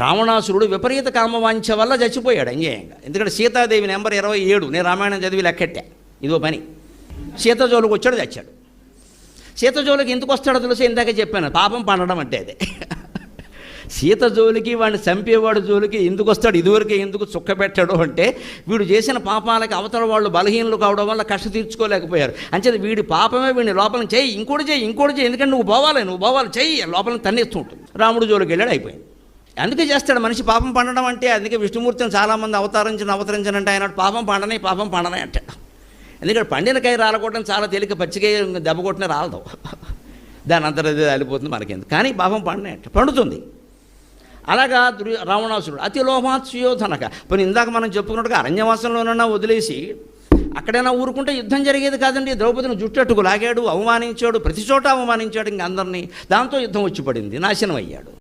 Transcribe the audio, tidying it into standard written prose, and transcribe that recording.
రావణాసురుడు విపరీత కామవాంఛ వల్ల చచ్చిపోయాడు అన్యాయంగా. ఎందుకంటే సీతాదేవి నెంబర్ 27 నేను రామాయణం చదివి లెక్కెట్టా, ఇదో పని. సీతజోలికి వచ్చాడు, చచ్చాడు. సీతజోలికి ఎందుకు వస్తాడో తెలిసి ఇందాక చెప్పాను, పాపం పండడం అంటే అదే. సీత జోలికి వాడిని చంపేవాడు జోలికి ఎందుకు వస్తాడు, ఇదివరకే ఎందుకు చుక్కబెట్టాడు అంటే వీడు చేసిన పాపాలకి అవతల వాళ్ళు బలహీనలు కావడం వల్ల కష్ట తీర్చుకోలేకపోయారు. అంచేది వీడి పాపమే వీడిని లోపలిని చెయ్యి, ఇంకోటి చెయ్యి, ఎందుకంటే నువ్వు పోవాలి చెయ్యి, లోపలిని తన్నేస్తూ ఉంటుంది. రాముడు జోలికి వెళ్ళాడు, అయిపోయింది. అందుకే చేస్తాడు మనిషి పాపం పండడం అంటే. అందుకే విష్ణుమూర్తిని చాలామంది అవతరించనంటే ఆయన పాపం పండనే అంటాడు. ఎందుకంటే పండినకాయ రాలకొట్టడం చాలా తేలిక, పచ్చికాయ దెబ్బ కొట్టిన రాలదు, దాని అంతా రాలిపోతుంది మనకెందుకు. కానీ పాపం పండనే అంటే పండుతుంది. అలాగా రావణాసురుడు అతి లోభాత్ సుయోధనక. పోనీ ఇందాక మనం చెప్పుకున్నట్టుగా అరణ్యవాసంలోనన్నా వదిలేసి అక్కడైనా ఊరుకుంటే యుద్ధం జరిగేది కాదండి. ద్రౌపదిని జుట్టట్టుకు లాగాడు, అవమానించాడు, ప్రతి చోట అవమానించాడు ఇంక అందరినీ. దాంతో యుద్ధం వచ్చి పడింది, నాశనం అయ్యాడు.